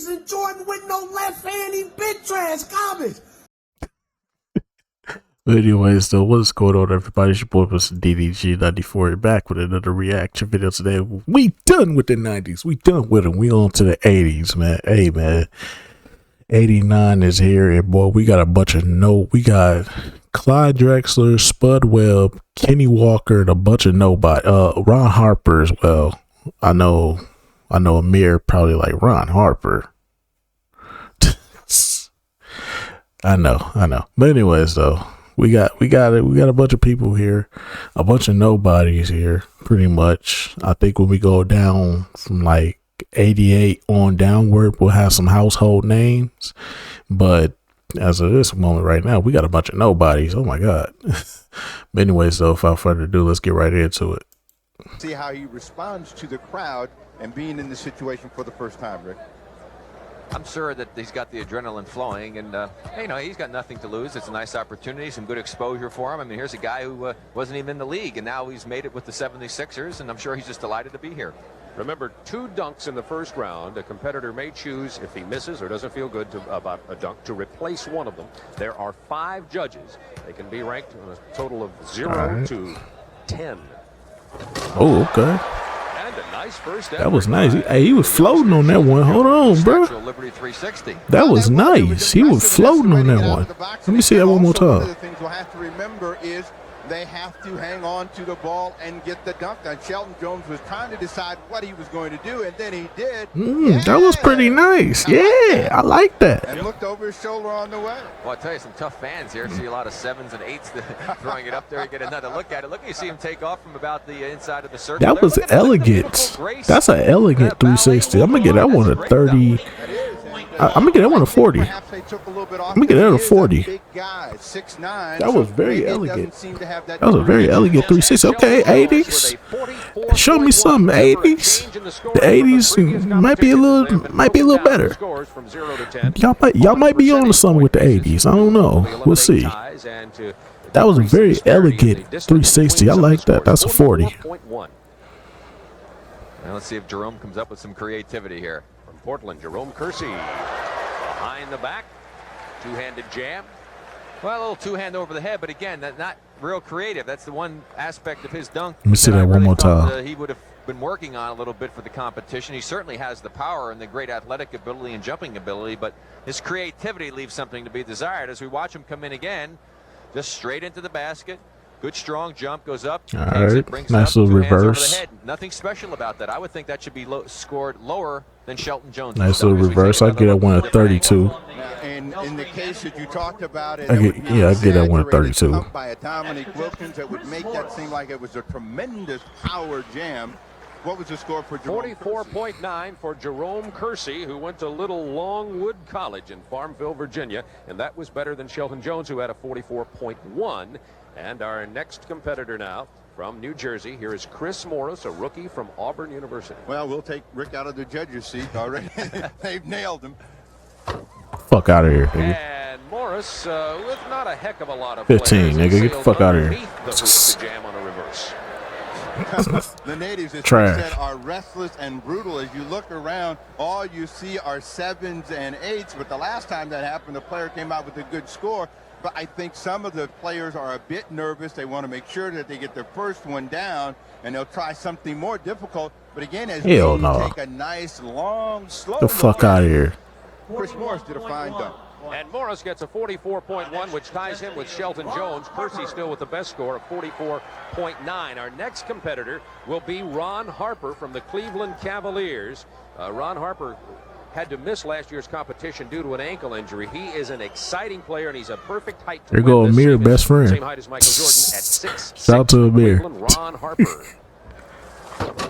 and Jordan with no left hand, he big trash garbage. But anyways, though, what's going on, everybody? It's your boy, Mr. DDG94, back with another reaction video today. We done with the 90s. We done with them. We on to the 80s, man. Hey, man. 89 is here, and boy, we got a bunch of we got Clyde Drexler, Spud Webb, Kenny Walker, and a bunch of nobody. Ron Harper as well. I know Amir probably like Ron Harper. I know. But anyways, though. We got a bunch of people here, a bunch of nobodies here, pretty much. I think when we go down from like 88 on downward, we'll have some household names. But as of this moment right now, we got a bunch of nobodies. Oh my God. But anyways, though, without further ado, let's get right into it. See how he responds to the crowd and being in the situation for the first time, Rick. I'm sure that he's got the adrenaline flowing, and you know, he's got nothing to lose. It's a nice opportunity, some good exposure for him. I mean, here's a guy who wasn't even in the league, and now he's made it with the 76ers, and I'm sure he's just delighted to be here. Remember, 2 dunks in the first round. A competitor may choose, if he misses or doesn't feel good about a dunk, to replace one of them. There are 5 judges. They can be ranked on a total of 0 to 10. Oh, okay. Nice first that was nice. He was floating on that one. Hold on, bro. That was nice. He was floating on that one. Let me see that one more time. One of the things we'll have to remember is they have to hang on to the ball and get the dunk. And Shelton Jones was trying to decide what he was going to do, and then he did. That was pretty nice. Yeah, I like that. And looked over his shoulder on the way. Well, I tell you, some tough fans here. See a lot of 7s and 8s throwing it up there. You get another look at it. Look, you see him take off from about the inside of the circle. That was elegant. That's an elegant 360. I'm gonna get that one a 30. I'm gonna get that one a 40. I'm gonna get that a 40. That was very elegant. That was a very elegant 360. Okay, 80s. Show me some 80s. The 80s might be a little better. Y'all might be on to something with the 80s. I don't know. We'll see. That was a very elegant 360. I like that. That's a 40. Now let's see if Jerome comes up with some creativity here. Portland, Jerome Kersey behind the back, 2-handed jam. Well, a little 2-hand over the head, but again, that's not real creative. That's the one aspect of his dunk. Let me see that one more time. He would have been working on a little bit for the competition. He certainly has the power and the great athletic ability and jumping ability, but his creativity leaves something to be desired. As we watch him come in again, just straight into the basket. Good strong jump, goes up. All right, nice little reverse. Nothing special about that. I would think that should be scored lower than Shelton Jones. Nice little reverse. I get that one at 32. And in the case that you talked about it, I get that one at 32. By a Dominique Wilkins, that would make that seem like it was a tremendous power jam. What was the score for Jerome? 44.9 for Jerome Kersey, who went to Little Longwood College in Farmville, Virginia, and that was better than Shelton Jones, who had a 44.1. And our next competitor now from New Jersey, here is Chris Morris, a rookie from Auburn University. Well, we'll take Rick out of the judge's seat already. They've nailed him. Fuck out of here, nigga. And Morris with not a heck of a lot of 15, nigga. Get the fuck out of here. The jam on a reverse. The natives, as Trash. said, are restless and brutal. As you look around, all you see are 7s and 8s. But the last time that happened, the player came out with a good score. But I think some of the players are a bit nervous. They want to make sure that they get their first one down, and they'll try something more difficult. But again, as they take a nice, long, slow the fuck out of here. Chris Morris did a fine dunk. And Morris gets a 44.1, which ties him with Shelton Jones. Kersey still with the best score of 44.9. Our next competitor will be Ron Harper from the Cleveland Cavaliers. Ron Harper had to miss last year's competition due to an ankle injury. He is an exciting player, and he's a perfect height to there go Amir, best friend. Same height as Michael Jordan at 6'6". Shout out to Amir. Ron Harper.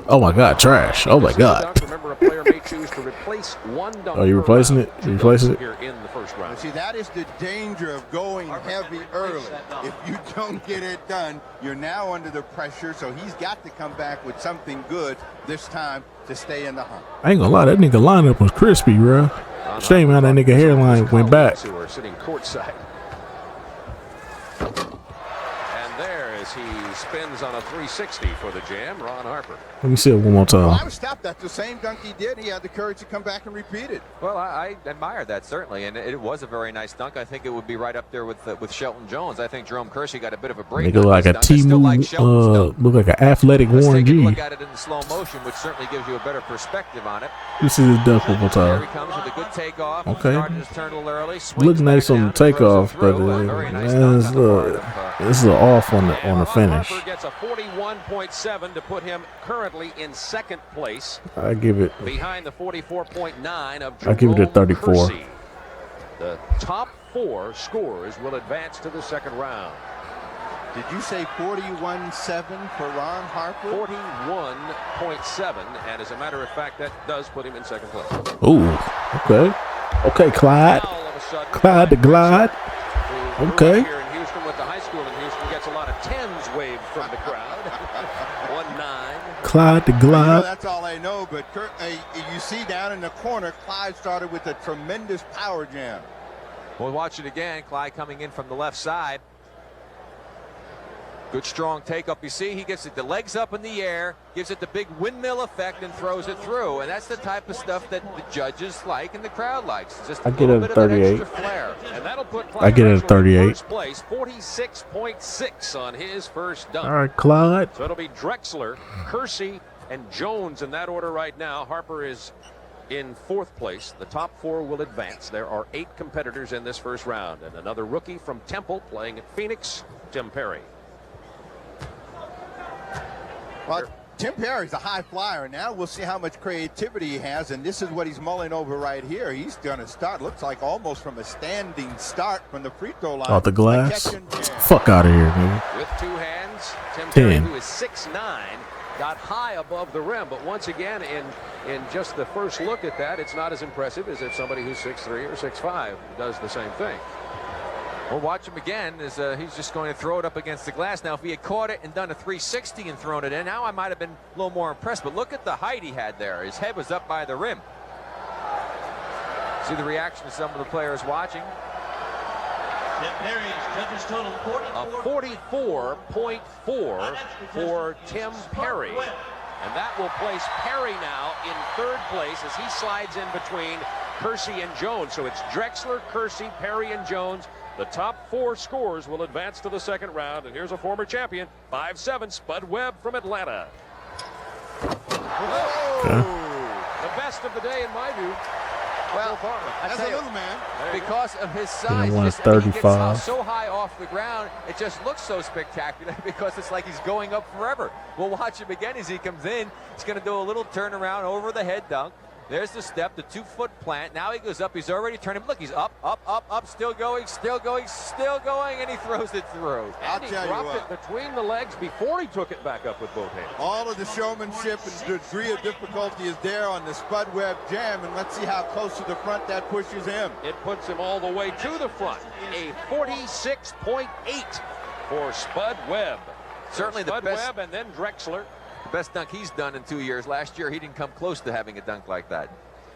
Oh my God, trash. Oh my God. Remember, a player may choose to replace one dunk. Oh, you replacing it? You replacing it? Here in the first round. See, that is the danger of going heavy early. If you don't get it done, you're now under the pressure, so he's got to come back with something good this time to stay in the hunt. I ain't gonna lie, that nigga lineup was crispy, bro. Shame how that nigga hairline went back. Who are sitting courtside. And there as he spins on a 360 for the jam. Ron Harper. Let me see it one more Well, I time. was stopped. That's the same dunk he did. He had the courage to come back and repeat it. Well, I admire that, certainly, and it was a very nice dunk. I think it would be right up there with Shelton Jones. I think Jerome Kersey got a bit of a break. Nigga look like a T-Move, look like an athletic Let's Warren take a G. look at it in slow motion, which certainly gives you a better perspective on it. This is his dunk one more There time. he comes with a good takeoff. Okay. Started his turn a little early. swings Look nice back on down the and throws it takeoff, but through. A very nice man, dunk it's on the a part of, this is off on the And finish. Harper gets a 41.7 to put him currently in second place I give it. behind the 44.9 of I give it a Jerome 34. Kersey. The top 4 scorers will advance to the second round. Did you say 41-7 for Ron Harper? 41.7, and as a matter of fact, that does put him in second place. Ooh, okay. Okay, Clyde. Now, all of a sudden, Clyde the Glide. who grew Okay. up here in Houston, went to high school in Houston, gets a lot of 10s waved from the crowd. 1-9. Clyde the You know, Glide. that's all I know, but you see down in the corner, Clyde started with a tremendous power jam. We'll watch it again. Clyde coming in from the left side. Good strong take up. You see, he gets it the legs up in the air, gives it the big windmill effect, and throws it through. And that's the type of stuff that the judges like and the crowd likes. Just a I get little it bit at of an 38. extra flair. And that'll put I get it at Drexler in 38. First place, 46.6 on his first dunk. All right, Clyde. So it'll be Drexler, Kersey, and Jones in that order right now. Harper is in 4th place. The top 4 will advance. There are 8 competitors in this first round. And another rookie from Temple playing at Phoenix, Tim Perry. Well, Tim Perry's a high flyer. Now we'll see how much creativity he has, and this is what he's mulling over right here. He's going to start, looks like almost from a standing start from the free throw line. Off the glass. A catch and jam. Fuck out of here, nigga. With 2 hands, Tim Perry, 10. who is 6'9", got high above the rim. But once again, in just the first look at that, it's not as impressive as if somebody who's 6'3" or 6'5" does the same thing. We'll watch him again as he's just going to throw it up against the glass. Now, if he had caught it and done a 360 and thrown it in, now I might have been a little more impressed. But look at the height he had there. His head was up by the rim. See the reaction of some of the players watching. A 44.4 for Tim Perry. And that will place Perry now in 3rd place as he slides in between Kersey and Jones. So it's Drexler, Kersey, Perry, and Jones. The top 4 scorers will advance to the second round. And here's a former champion, 5'7", Spud Webb from Atlanta. The best of the day in my view. Well, That's a little man. because of his size, one just, at he gets 35. so high off the ground, it just looks so spectacular because it's like he's going up forever. We'll watch him again as he comes in. He's going to do a little turnaround over the head dunk. There's the step, the 2-foot plant. Now he goes up. He's already turning. Look, he's up, still going, and he throws it through. I'll And he tell you dropped what. it between the legs before he took it back up with both hands. All of the showmanship and degree of difficulty is there on the Spud Webb jam, and let's see how close to the front that pushes him. It puts him all the way to the front. A 46.8 for Spud Webb. Certainly the Spud best- Webb and then Drexler. Best dunk he's done in 2 years. Last year, he didn't come close to having a dunk like that.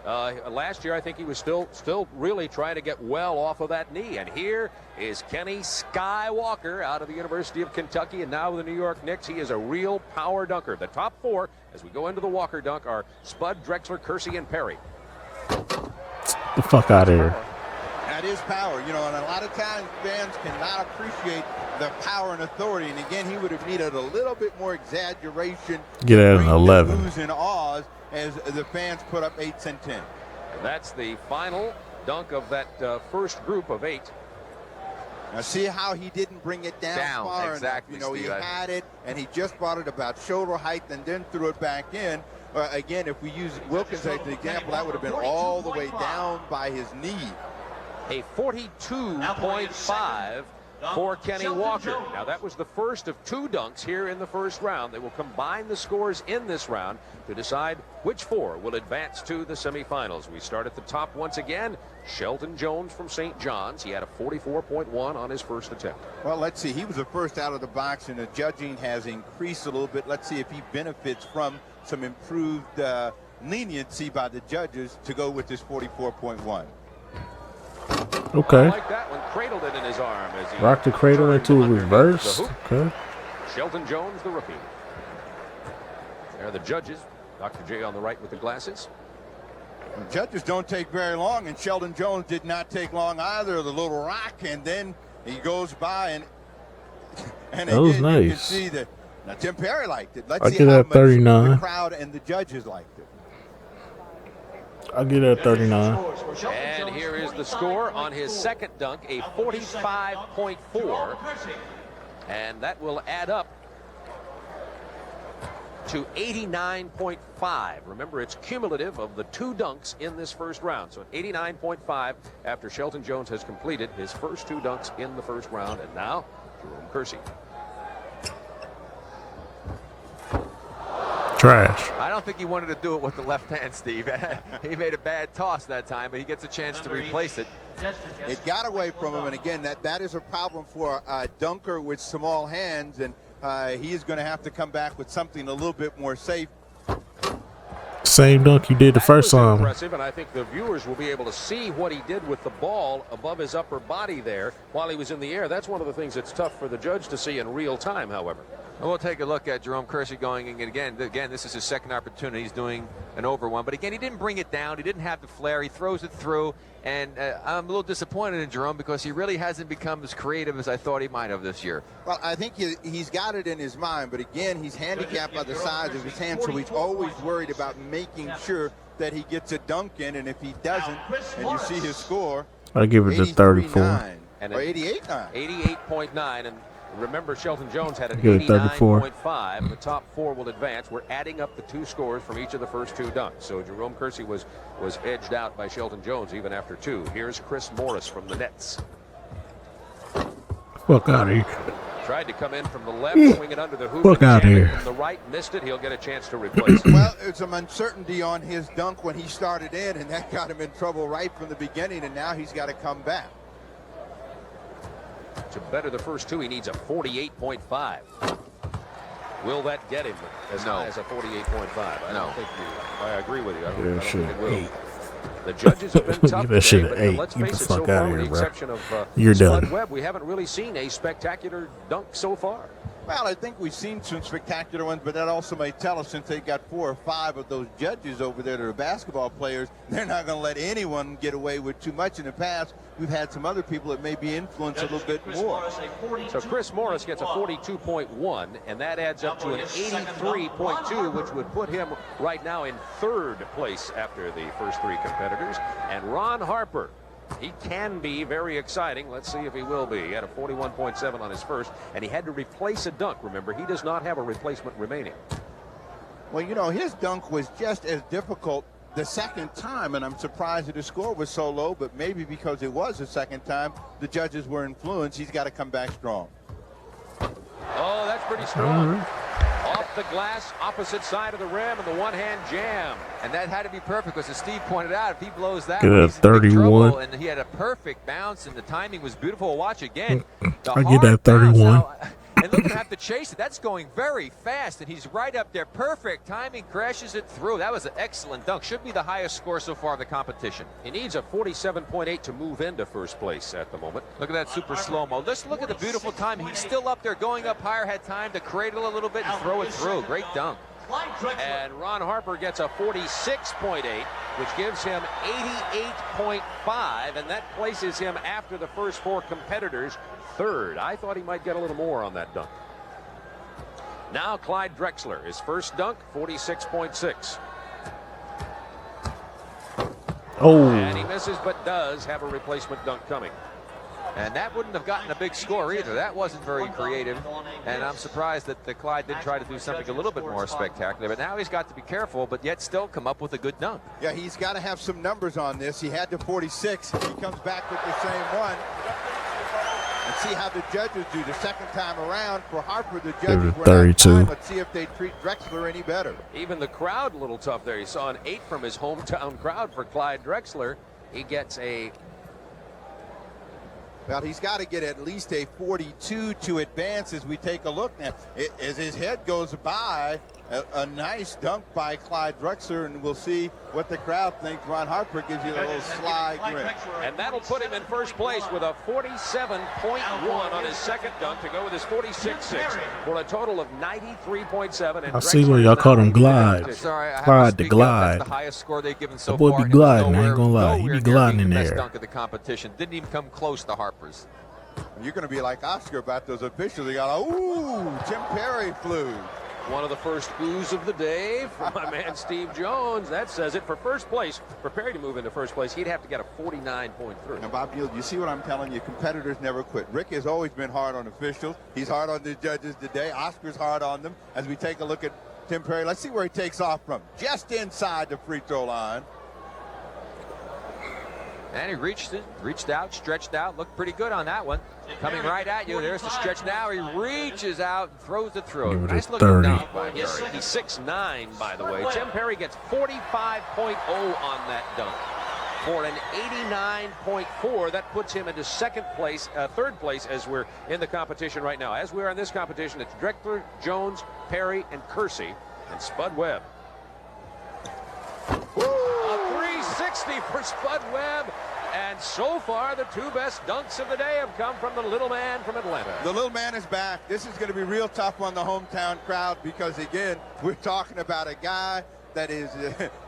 Last year, I think he was still really trying to get well off of that knee. And here is Kenny Skywalker out of the University of Kentucky and now with the New York Knicks. He is a real power dunker. The top 4, as we go into the Walker dunk, are Spud, Drexler, Kersey, and Perry. The fuck out of here. That is power, you know, and a lot of times fans cannot appreciate the power and authority. And again, he would have needed a little bit more exaggeration. Get at an bring the 11. oohs and ahs as the fans put up 8s and 10s. And that's the final dunk of that first group of 8. Now see how he didn't bring it down far exactly, enough. You know, Steve. he had it, and he just brought it about shoulder height and then threw it back in. Again, if we use Wilkins as an example, that would have been all the way down by his knee. A 42.5 for Kenny Walker. Now that was the first of 2 dunks here in the first round. They will combine the scores in this round to decide which 4 will advance to the semifinals. We start at the top once again. Shelton Jones from St. John's. He had a 44.1 on his first attempt. Well, let's see. He was the first out of the box, and the judging has increased a little bit. Let's see if he benefits from some improved leniency by the judges to go with this 44.1. Okay. I like that one. Cradled it in his arm as he Rock the cradle turned into a underneath reverse. the hoop. Okay. Shelton Jones, the rookie. There are the judges. Dr. J on the right with the glasses. The judges don't take very long, and Sheldon Jones did not take long either. The little rock, and then he goes by, and that was again, nice. you can see that. Now Tim Perry liked it. Let's I see get how that much 39. the crowd and the judges liked it. I'll get that 39. And here is the score on his second dunk, a 45.4. And that will add up to 89.5. Remember, it's cumulative of the 2 dunks in this first round. So 89.5 after Shelton Jones has completed his first 2 dunks in the first round. And now, Jerome Kersey. Trash. I don't think he wanted to do it with the left hand, Steve. He made a bad toss that time, but he gets a chance to replace it. It got away from him, and again, that is a problem for a dunker with small hands, and he is going to have to come back with something a little bit more safe. Same dunk you did the first time. Impressive, and I think the viewers will be able to see what he did with the ball above his upper body there while he was in the air. That's one of the things that's tough for the judge to see in real time, however. We'll take a look at Jerome Kersey going in again. Again, this is his second opportunity. He's doing an over one. But again, he didn't bring it down. He didn't have the flair. He throws it through. And I'm a little disappointed in Jerome because he really hasn't become as creative as I thought he might have this year. Well, I think he's got it in his mind. But again, he's handicapped by the size of his hand. So he's always worried about making sure that he gets a dunk in. And if he doesn't, and you see his score, I give it to 34. And or 88.9. 88.9. And remember, Shelton Jones had an Good, 89.5. The top 4 will advance. We're adding up the 2 scores from each of the first 2 dunks. So Jerome Kersey was edged out by Shelton Jones even after 2. Here's Chris Morris from the Nets. Fuck out of here. Tried to come in from the left, swing it under the hoop. Fuck out here. From the right, missed it. He'll get a chance to replace it. Well, there's some uncertainty on his dunk when he started in, and that got him in trouble right from the beginning, and now he's got to come back. To better the first 2, he needs a 48.5. Will that get him as high as a 48.5? No. I agree with you. I don't shit, think it will. 8. The judges have been tough Give that shit today, an but 8. let's Get face the it, so fuck far, out of with here, the bro. exception of You're Spud done. Webb, we haven't really seen a spectacular dunk so far. Well, I think we've seen some spectacular ones, but that also may tell us since they got 4 or 5 of those judges over there that are basketball players, they're not going to let anyone get away with too much. In the past, we've had some other people that may be influenced a little bit more. So Chris Morris gets a 42.1, and that adds up to an 83.2, which would put him right now in 3rd place after the first 3 competitors. And Ron Harper, he can be very exciting. Let's see if he will be. He had a 41.7 on his first, and he had to replace a dunk. Remember, he does not have a replacement remaining. Well, you know, his dunk was just as difficult the second time, and I'm surprised that his score was so low, but maybe because it was the second time, the judges were influenced. He's got to come back strong. Oh, that's pretty strong. Off the glass, opposite side of the rim, and the one-hand jam. And that had to be perfect because, as Steve pointed out, if he blows that, Get a he's in big 31. trouble, and he had a perfect bounce, and the timing was beautiful. Watch again. I get that 31. And look at him have to chase it. That's going very fast, and he's right up there. Perfect timing, crashes it through. That was an excellent dunk. Should be the highest score so far of the competition. He needs a 47.8 to move into first place at the moment. Look at that super slow-mo. Just look at the beautiful timing. He's still up there going up higher, had time to cradle a little bit and throw it through. Great dunk. And Ron Harper gets a 46.8, which gives him 88.5, and that places him after the first 4 competitors 3rd. I thought he might get a little more on that dunk. Now Clyde Drexler, his first dunk, 46.6. Oh. And he misses, but does have a replacement dunk coming. And that wouldn't have gotten a big score either. That wasn't very creative. And I'm surprised that the Clyde did try to do something a little bit more spectacular. But now he's got to be careful, but yet still come up with a good dunk. Yeah, he's got to have some numbers on this. He had the 46. He comes back with the same one. And see how the judges do the second time around. For Harper, the judges were 32. not fine. Let's see if they treat Drexler any better. Even the crowd a little tough there. You saw an 8 from his hometown crowd for Clyde Drexler. He gets a... Well, he's got to get at least a 42 to advance as we take a look now. As his head goes by, A nice dunk by Clyde Drexler, and we'll see what the crowd thinks. Ron Harper gives you a little sly grin. And that'll put him in first place with a 47.1 on his second dunk to go with his 46.6 for a total of 93.7. I see where y'all called him Glide. Sorry, I have to Glide to speak up. glide. That's the highest score they've given so That boy far. be and gliding, I ain't nowhere- gonna lie. He nowhere be near gliding being in the best there. dunk of the competition. Didn't even come close to Harper's. You're going to be like Oscar about those officials. They got, ooh, Tim Perry flew. One of the first boos of the day for my man Steve Jones. That says it for first place. For Perry to move into first place, he'd have to get a 49.3. Now, Bob Neal, you see what I'm telling you? Competitors never quit. Rick has always been hard on officials. He's hard on the judges today. Oscar's hard on them. As we take a look at Tim Perry, let's see where he takes off from. Just inside the free throw line. And he reached out, stretched out, looked pretty good on that one. Coming right at you. There's the stretch now. He reaches out and throws the throw. Give it a Nice looking 30. dunk by Perry. He's 6'9", by the way. Tim Perry gets 45.0 on that dunk for an 89.4. That puts him into third place as we're in the competition right now. As we are in this competition, it's Drexler, Jones, Perry, and Kersey, and Spud Webb. A 360 for Spud Webb. And so far, the two best dunks of the day have come from the little man from Atlanta. The little man is back. This is going to be real tough on the hometown crowd because, again, we're talking about a guy that is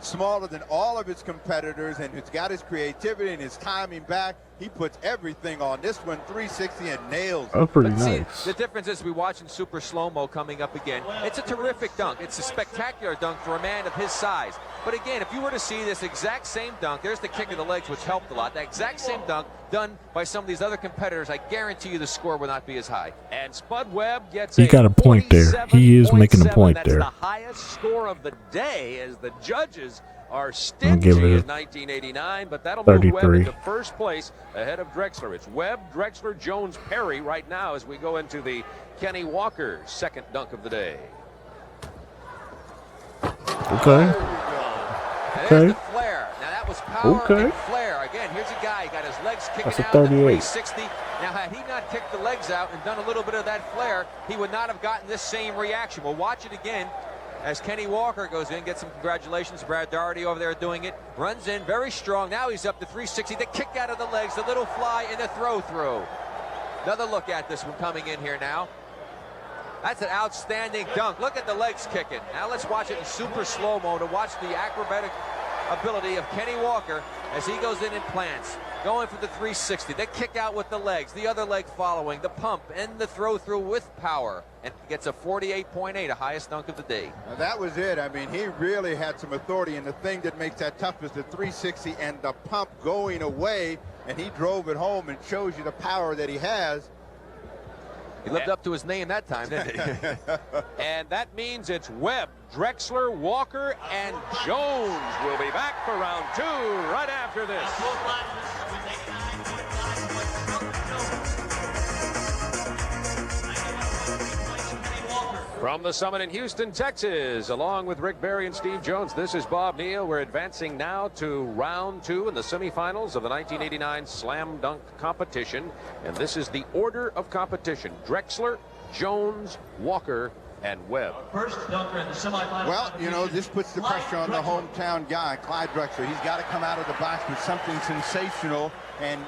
smaller than all of his competitors and who's got his creativity and his timing back. He puts everything on this one, 360, and nails it. Oh, pretty But see, nice. the difference is we watch in super slow-mo coming up again. It's a terrific dunk. It's a spectacular dunk for a man of his size. But again, if you were to see this exact same dunk, there's the kick of the legs, which helped a lot. That exact same dunk done by some of these other competitors, I guarantee you the score will not be as high. And Spud Webb gets He got a point there. He is making a point That's there. the highest score of the day as the judges are I'll stingy give it in a 1989, but that'll move Webb 33. into first place ahead of Drexler. It's Webb, Drexler, Jones, Perry right now as we go into the Kenny Walker second dunk of the day. Okay. And Okay. there's the flare. Now that was power Okay. and flare. Again, here's a guy, got his legs kicking That's a out at the 38. 360. Now, had he not kicked the legs out and done a little bit of that flare, he would not have gotten this same reaction. We'll watch it again as Kenny Walker goes in, gets some congratulations. Brad Doherty over there doing it. Runs in very strong. Now he's up to 360. The kick out of the legs, the little fly, and the throw. Another look at this one coming in here now. That's an outstanding dunk. Look at the legs kicking. Now let's watch it in super slow-mo to watch the acrobatic ability of Kenny Walker as he goes in and plants. Going for the 360. The kick out with the legs. The other leg following. The pump and the throw-through with power. And gets a 48.8, a highest dunk of the day. Now, that was it. I mean, he really had some authority, and the thing that makes that tough is the 360 and the pump going away, and he drove it home and shows you the power that he has. He lived up to his name that time, didn't he? And that means it's Webb, Drexler, Walker, and Jones will be back for round two right after this. From the summit in Houston, Texas, along with Rick Barry and Steve Jones, this is Bob Neal. We're advancing now to round two in the semifinals of the 1989 Slam Dunk competition. And this is the order of competition. Drexler, Jones, Walker, and Webb. First dunker in the semifinals. Well, you know, this puts the pressure on the hometown guy, Clyde Drexler. He's got to come out of the box with something sensational and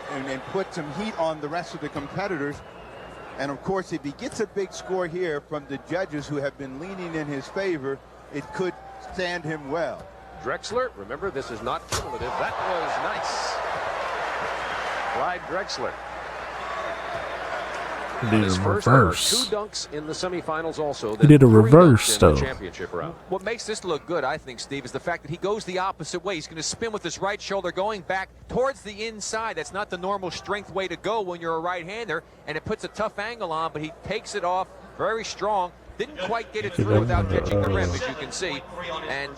put some heat on the rest of the competitors. And, of course, if he gets a big score here from the judges who have been leaning in his favor, it could stand him well. Drexler, remember, this is not cumulative. That was nice. Clyde Drexler. He did His a first, there were reverse. 2 dunks in the semifinals also. He did a then 3 reverse, dunks in the though. championship round. What makes this look good, I think, Steve, is the fact that he goes the opposite way. He's going to spin with his right shoulder going back towards the inside. That's not the normal strength way to go when you're a right-hander, and it puts a tough angle on, but he takes it off very strong. Didn't quite get it through without catching the rim, as you can see, and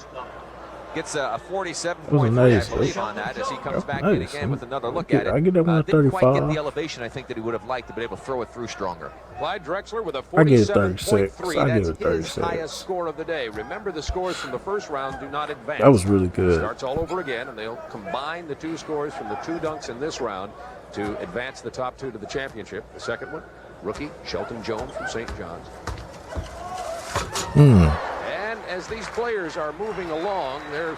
gets a 47.3, nice. I believe, on that as he comes That's back in nice. again with another look I at it. get that one at Didn't quite get 35. the elevation, I think, that he would have liked to be able to throw it through stronger. Clyde Drexler with a I give it 47.3. 36. I give That's it his 36. highest score of the day. Remember, the scores from the first round do not advance. That was really good. Starts all over again, and they'll combine the 2 scores from the 2 dunks in this round to advance the top 2 to the championship. The second one, rookie Shelton Jones from St. John's. And as these players are moving along, they're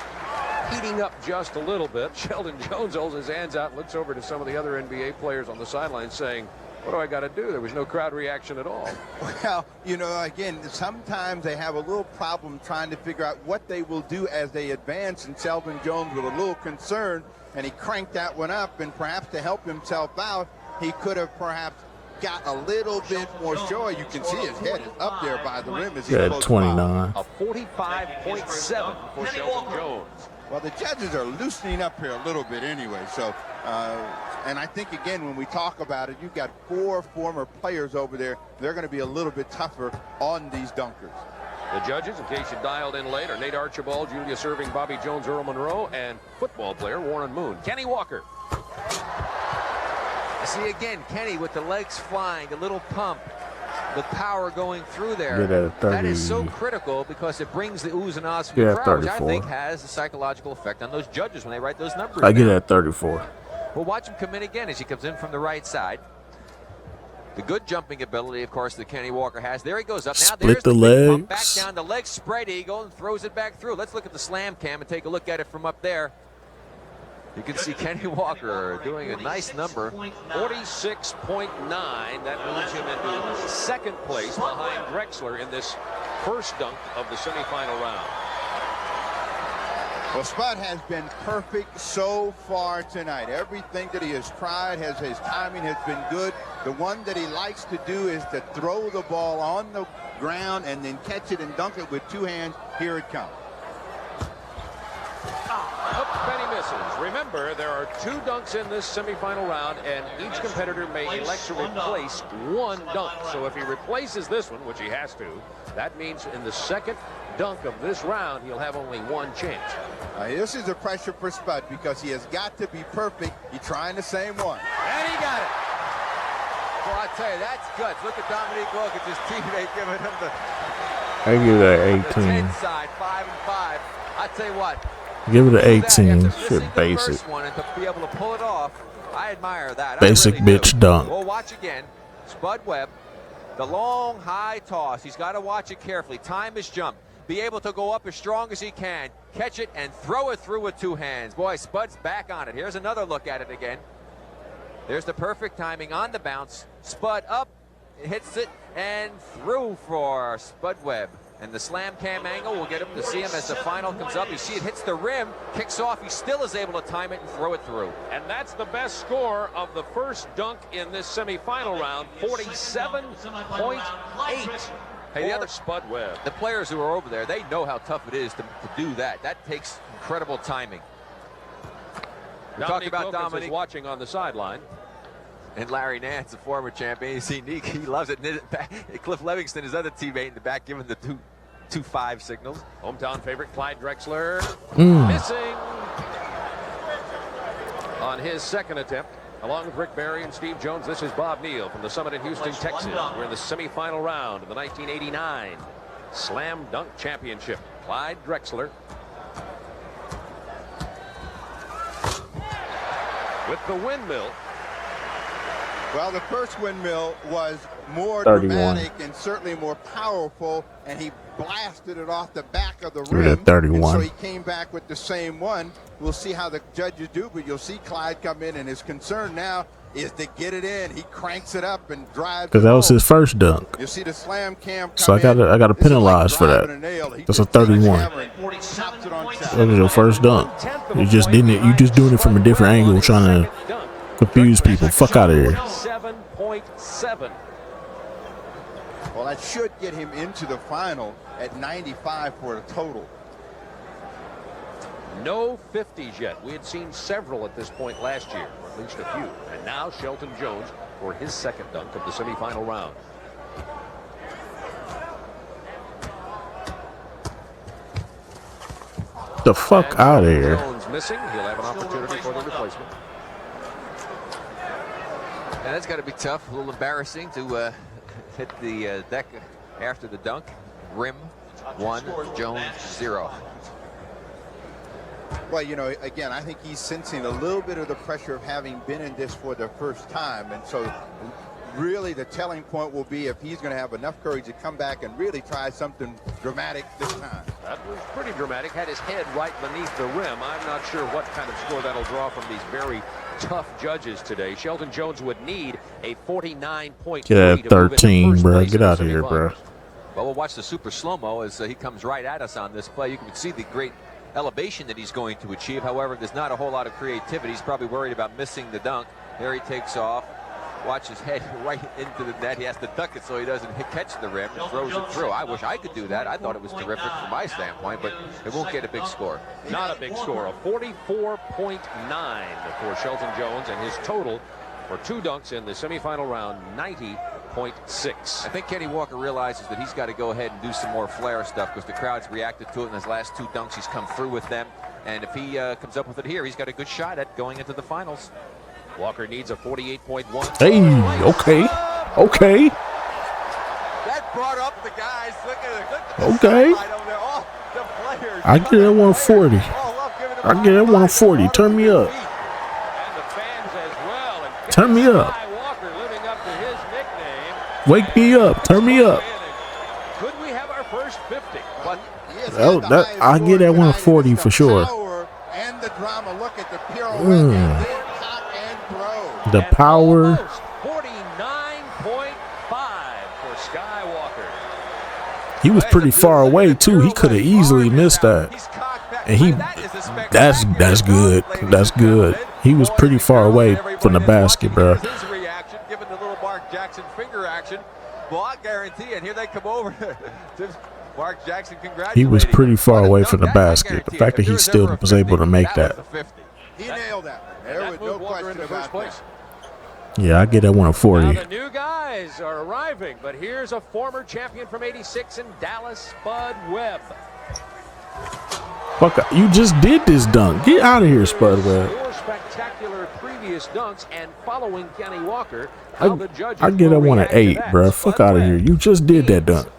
heating up just a little bit. Sheldon Jones holds his hands out and looks over to some of the other NBA players on the sideline saying, what do I got to do? There was no crowd reaction at all. Well, you know, again, sometimes they have a little problem trying to figure out what they will do as they advance, and Sheldon Jones was a little concerned, and he cranked that one up, and perhaps to help himself out, he could have perhaps got a little bit more joy. You can see his head is up there by the rim as he Yeah, goes 29. A 45.7 for Sheldon Jones. Well, the judges are loosening up here a little bit anyway. So, and I think, again, when we talk about it, you've got 4 former players over there. They're going to be a little bit tougher on these dunkers. The judges, in case you dialed in late, are Nate Archibald, Julius Erving, Bobby Jones, Earl Monroe, and football player Warren Moon. Kenny Walker. See again, Kenny with the legs flying, a little pump, with power going through there. Get at 30. That is so critical because it brings the oohs and ahs from Yeah, the crowd, which I 34. think has a psychological effect on those judges when they write those numbers. I get down. it at 34. Well, watch him come in again as he comes in from the right side. The good jumping ability, of course, that Kenny Walker has. There he goes up. Now Split there's the big pump legs. back down. The leg spread eagle and throws it back through. Let's look at the slam cam and take a look at it from up there. You can see Kenny Walker doing a nice number. 46.9. That moves him into second place behind Drexler in this first dunk of the semifinal round. Well, Spud has been perfect so far tonight. Everything that he has tried, his timing has been good. The one that he likes to do is to throw the ball on the ground and then catch it and dunk it with 2 hands. Here it comes. Up, and he misses. Remember, there are 2 dunks in this semifinal round, and each competitor may elect to replace 1 dunk. So if he replaces this one, which he has to, that means in the second dunk of this round, he'll have only 1 chance. This is a pressure for Spud because he has got to be perfect. He's trying the same one. And he got it. Well, I tell you, that's guts. Look at Dominique Wilkins, his teammate, giving him the I give it the 10 an 18. side, 5 and 5. I tell you what. Give it do an that after 18. missing Shit, the basic. first one and to be able to pull it off, I admire that. Basic I really bitch do. dunk. Well, watch again. Spud Webb, the long, high toss. He's got to watch it carefully. Time his jump. Be able to go up as strong as he can, catch it, and throw it through with 2 hands. Boy, Spud's back on it. Here's another look at it again. There's the perfect timing on the bounce. Spud up, hits it, and through for Spud Webb. And the slam cam angle will get him to see him as the final comes up. You see it hits the rim, kicks off. He still is able to time it and throw it through. And that's the best score of the first dunk in this semifinal round, 47.8. Hey, the other Spud Webb. The players who are over there, they know how tough it is to do that. That takes incredible timing. We're talking about Dominique is watching on the sideline. and Larry Nance, a former champion. You see Nick, he loves it. Cliff Livingston, his other teammate in the back, giving the 2-5 signals. Hometown favorite Clyde Drexler Mm. missing on his second attempt. Along with Rick Barry and Steve Jones, this is Bob Neal from the Summit in Houston, Texas. We're in the semifinal round of the 1989 Slam Dunk Championship. Clyde Drexler with the windmill. Well, the first windmill was more 31. dramatic and certainly more powerful, and he blasted it off the back of the Give it a rim. 31. And so he came back with the same one. We'll see how the judges do, but you'll see Clyde come in, and his concern now is to get it in. He cranks it up and drives. Because that was his first dunk. You see the slam cam come So I gotta in. This is penalize like for that. driving a nail. He That's a just takes the 31. hammer and chops it on top. That was your first dunk. You just didn't it. You just doing it from a different angle, trying to confuse people. Fuck out of here. 7.7. Well, that should get him into the final at 95 for a total. No 50s yet. We had seen several at this point last year, or at least a few. And now Shelton Jones for his second dunk of the semifinal round. The fuck out of here. Jones missing. He'll have an opportunity for the replacement. And that's got to be tough, a little embarrassing to hit the deck after the dunk. Rim 1, Jones 0. Well, you know, again, I think he's sensing a little bit of the pressure of having been in this for the first time. And so really the telling point will be if he's going to have enough courage to come back and really try something dramatic this time. That was pretty dramatic. Had his head right beneath the rim. I'm not sure what kind of score that'll draw from these very tough judges today. Shelton Jones would need a 49-point Get that 13, bro. Get out of here, bro. Well, we'll watch the super slow-mo as he comes right at us on this play. You can see the great elevation that he's going to achieve. However, there's not a whole lot of creativity. He's probably worried about missing the dunk. There he takes off. Watch his head right into the net. He has to duck it so he doesn't catch the rim and throws it through. I wish I could do that. I thought it was terrific from my standpoint, but it won't get a big score. Not a big score. A 44.9 for Shelton Jones, and his total for 2 dunks in the semifinal round, 90.6. I think Kenny Walker realizes that he's got to go ahead and do some more flair stuff because the crowd's reacted to it in his last 2 dunks. He's come through with them, and if he comes up with it here, he's got a good shot at going into the finals. Walker needs a 48.1. Hey, okay. That brought up the guys. Look at the Okay. all the players. I get that 140. I get that 140. Turn me up. And the fans as well. And Turn me up. Sky Walker living up to his nickname. Wake me up. Turn me up. Could we have our first 50? But I get that 140 for sure. And the drama. Look at the pirouette. The power. 49.5 for Sky Walker. He was pretty far away too. He could have easily missed that. And that's good. That's good. He was pretty far away from the basket, bro. His reaction, given the little Mark Jackson finger action. Well, I guarantee, and here they come over to Mark Jackson. Congratulating. He was pretty far away from the basket. The fact that he still was able to make that. He nailed that. There was no question about that. Yeah, I get that 140. Now the new guys are arriving, but here's a former champion from '86 in Dallas, Spud Webb. Fuck, you just did this dunk. Get out of here, Spud Webb. 4 spectacular previous dunks, and following Kenny Walker, I get that one at 8, bro. Fuck out of here. You just did that dunk.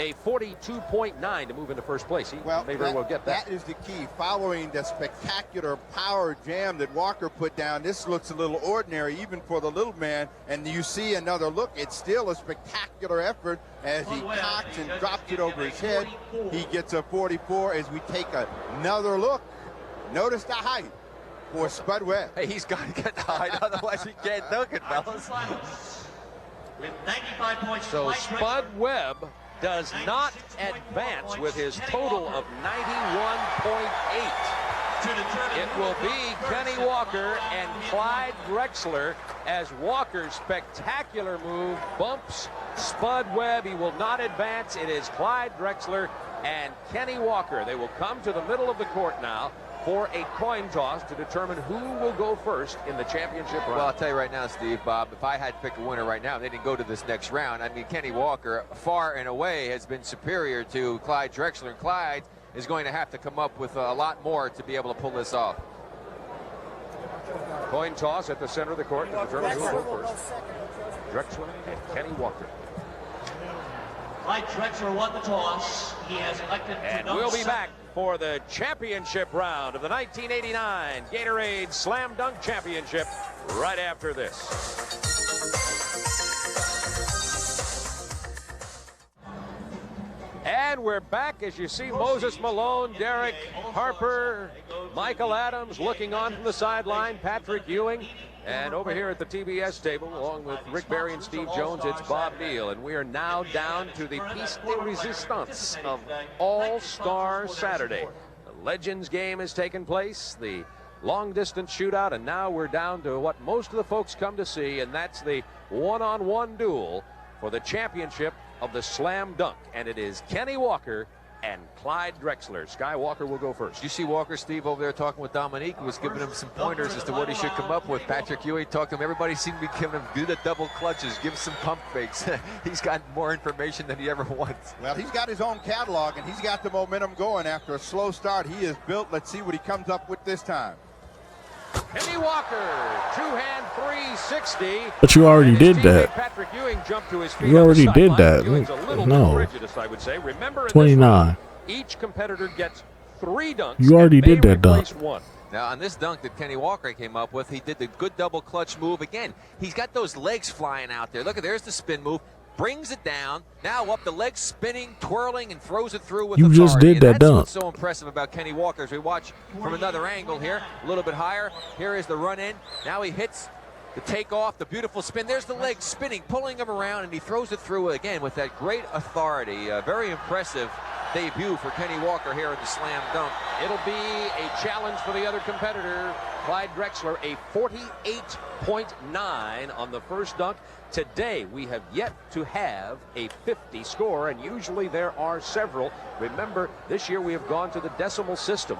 A 42.9 to move into first place. He may very well get that. That is the key. Following the spectacular power jam that Walker put down, this looks a little ordinary even for the little man. And you see another look. It's still a spectacular effort as he cocks and drops it over his head. He gets a 44 as we take another look. Notice the height for Spud Webb. Hey, he's got to get the height, otherwise he can't dunk it, fellas. With 95 points. So Spud Webb does not advance with his total of 91.8. It will be Kenny Walker and Clyde Drexler as Walker's spectacular move bumps Spud Webb. He will not advance. It is Clyde Drexler and Kenny Walker. They will come to the middle of the court now for a coin toss to determine who will go first in the championship round. Well, I'll tell you right now, Steve, Bob, if I had to pick a winner right now, they didn't go to this next round. I mean, Kenny Walker, far and away, has been superior to Clyde Drexler. And Clyde is going to have to come up with a lot more to be able to pull this off. Coin toss at the center of the court to determine who will go first. Drexler and Kenny Walker. Clyde Drexler won the toss. He has elected to And dunk we'll be second. back for the championship round of the 1989 Gatorade Slam Dunk Championship right after this. And we're back as you see Moses Malone, Derek Harper, Michael Adams looking on from the sideline, Patrick Ewing. And over here at the TBS table, along with Rick Barry and Steve Jones, it's Bob Neal. And we are now down to the piece de resistance of All-Star Saturday. The Legends game has taken place, the long-distance shootout, and now we're down to what most of the folks come to see, and that's the one-on-one duel for the championship of the Slam Dunk. And it is Kenny Walker and Clyde Drexler. Sky Walker will go first. You see Walker, Steve, over there talking with Dominique, who was giving him some pointers as to what he should come up with. Patrick Ewing talked to him. Everybody seemed to be giving him do the double clutches, give some pump fakes. He's got more information than he ever wants. Well, he's got his own catalog, and he's got the momentum going after a slow start. He is built. Let's see what he comes up with this time. Kenny Walker, two-hand 360. But you already did that. Patrick Ewing jumped to his feet. You already did that. Ewing's a little No. bit prejudice, I would say. Remember, in 29. this round, each competitor gets 3 dunks. You already and may did that dunk. replace one. Now, on this dunk that Kenny Walker came up with, he did the good double clutch move. Again, he's got those legs flying out there. Look, there's the spin move. brings it down, now up the leg, spinning, twirling, and throws it through with You authority. just did that That's dunk. what's so impressive about Kenny Walker as we watch from another angle here, a little bit higher. Here is the run in. Now he hits the takeoff, the beautiful spin. There's the leg spinning, pulling him around, and he throws it through again with that great authority. Very impressive debut for Kenny Walker here in the slam dunk. It'll be a challenge for the other competitor, Clyde Drexler, a 48.9 on the first dunk. Today, we have yet to have a 50 score, and usually there are several. Remember, this year we have gone to the decimal system,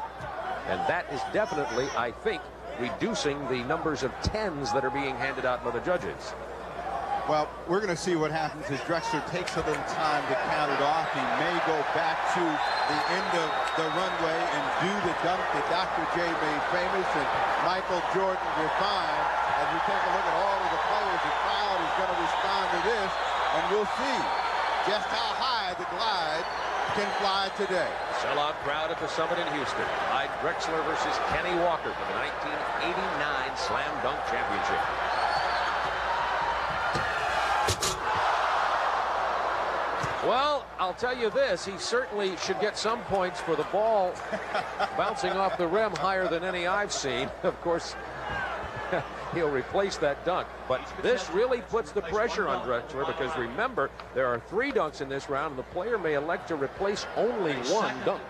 and that is definitely, I think, reducing the numbers of tens that are being handed out by the judges. Well, we're going to see what happens as Drexler takes a little time to count it off. He may go back to the end of the runway and do the dunk that Dr. J made famous and Michael Jordan refined. As we take a look at all of the players, the crowd is going to respond to this, and we'll see just how high the glide can fly today. Sellout crowd at the Summit in Houston. Clyde Drexler versus Kenny Walker for the 1989 Slam Dunk Championship. Well, I'll tell you this, he certainly should get some points for the ball bouncing off the rim higher than any I've seen. Of course, he'll replace that dunk. But this really puts the pressure on Drexler because remember, there are 3 dunks in this round and the player may elect to replace only 1 dunk.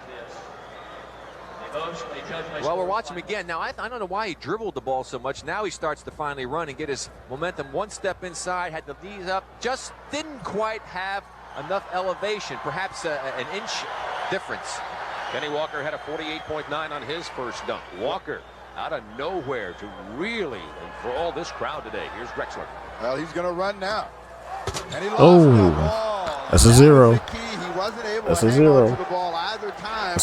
Well, we're watching him again. Now, I don't know why he dribbled the ball so much. Now he starts to finally run and get his momentum one step inside, had the knees up, just didn't quite have enough elevation, perhaps an inch difference. Kenny Walker had a 48.9 on his first dunk. Walker out of nowhere to really enthrall this crowd today. Here's Drexler. Well, he's going to run now. And he lost Oh, the ball. that's a zero. That was the key. He wasn't able That's to a hang zero. on to the ball either time.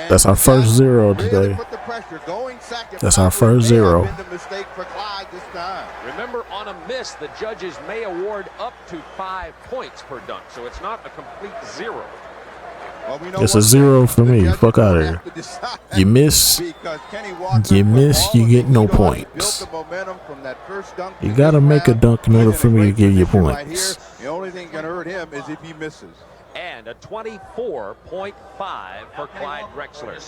That's our first zero Really today. put the pressure. Going second That's our probably first may zero. have been the mistake for Clyde this time. Remember, on a miss, the judges may award up to 5 points per dunk, so it's not a complete zero. Well, we know It's a one zero thing, for the me. judges Fuck outta will here. have to decide You miss, because Kenny Walker you put miss, all you of get the no heat on. He points. built the momentum from that first dunk You to gotta this make a round. dunk in order He's for in a me to great give you position right points. here. The only thing going to hurt him is if he misses. And a 24.5 for Clyde Drexler.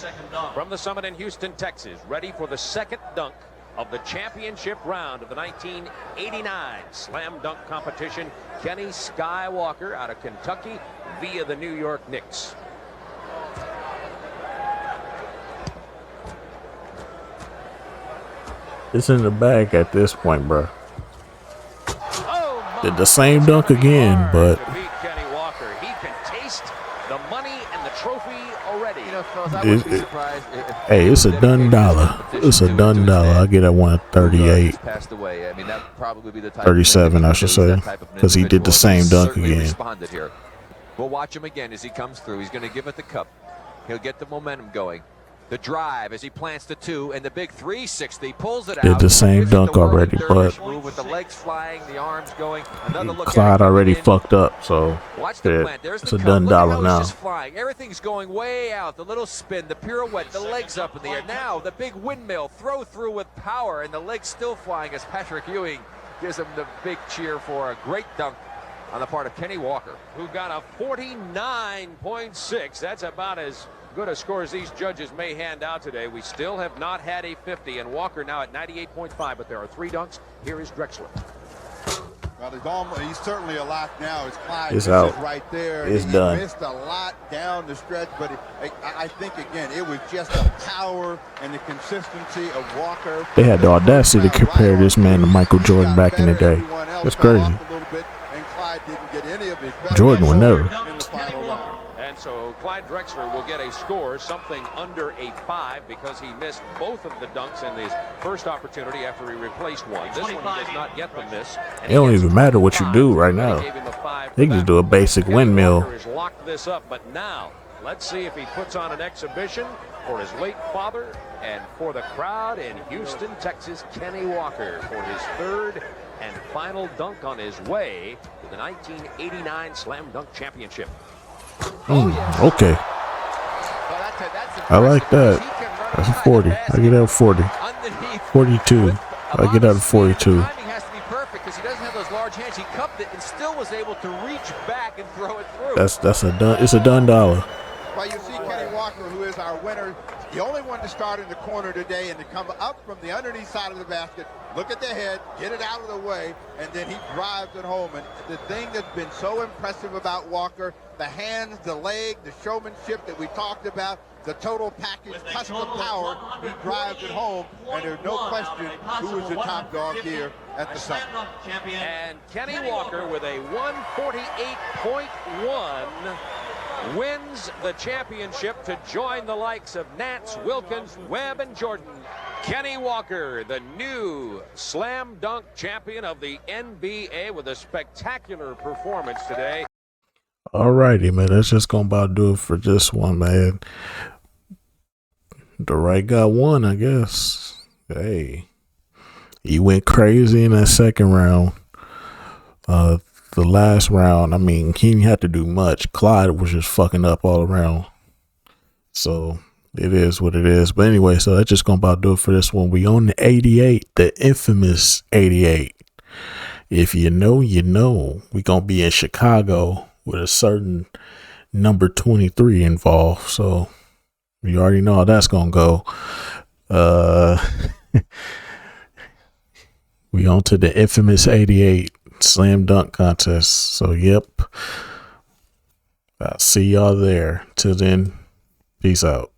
From the Summit in Houston, Texas, ready for the second dunk of the championship round of the 1989 Slam Dunk competition. Kenny Skywalker out of Kentucky via the New York Knicks. It's in the bag at this point, bro. Oh, Did the same dunk again, but to beat Kenny Walker. He can taste the money and the trophy already. You know, fellas, I It- wouldn't be it- surprised if hey, it's a done dollar. It's a done dollar. I get that one at 38. Passed away. I mean, that would probably be the type 37, of I should say, because he did the same dunk certainly again. Responded here. We'll watch him again as he comes through. He's going to give it the cup. He'll get the momentum going. The drive as he plants the 2 and the big 360 pulls it out. Did the same Gives it dunk the whirling already, dervish but move with the legs flying, the arms going. Another look Clyde at it already coming in. fucked up, so Watch the yeah, plant. There's it's the a cup. done Look at dollar how now. he's just flying. Everything's going way out. The little spin, the pirouette, the legs up in the air. Now the big windmill, throw through with power, and the legs still flying as Patrick Ewing gives him the big cheer for a great dunk on the part of Kenny Walker, who got a 49.6. That's about as good a score as these judges may hand out today. We still have not had a 50, and Walker now at 98.5, but there are 3 dunks. Here is Drexler. Well, he's certainly a lock now. As Clyde It's misses out. right there. It's he done. missed a lot down the stretch, but I think, again, it was just the power and the consistency of Walker. They had the audacity to compare this man to Michael Jordan back in the day. That's crazy. Jordan would never. And so Clyde Drexler will get a score something under a 5 because he missed both of the dunks in his first opportunity after he replaced one. This one he does not get the miss. It don't even matter what you do right now. They can just do a basic windmill. Walker has locked this up, but now let's see if he puts on an exhibition for his late father and for the crowd in Houston, Texas. Kenny Walker for his 3rd and final dunk on his way to the 1989 Slam Dunk Championship. Okay. I like that. That's a 40. I get out of 40. 42. I get out of 42. Timing has to be perfect because he doesn't have those large hands. He cupped it and still was able to reach That's a done. It's a done dollar. Well, you see Kenny Walker, who is our winner, the only one to start in the corner today and to come up from the underneath side of the basket, look at the head, get it out of the way, and then he drives it home. And the thing that's been so impressive about Walker, the hands, the leg, the showmanship that we talked about, the total package plus the power, he drives it home, and there's no question who is the top dog here at the Summit. And Kenny Walker with a 148.1 wins the championship to join the likes of Nance, Wilkins, Webb, and Jordan. Kenny Walker, the new slam dunk champion of the NBA, with a spectacular performance today. Alrighty, man. That's just gonna about do it for this one, man. The right guy won, I guess. Hey, he went crazy in that second round. The last round, I mean, he didn't have to do much. Clyde was just fucking up all around. So it is what it is. But anyway, so that's just gonna about do it for this one. We on the 88, the infamous 88. If you know, you know. We gonna be in Chicago with a certain number 23 involved. So you already know how that's gonna go. We on to the infamous 88 slam dunk contest. So yep, I'll see y'all there. Till then, peace out.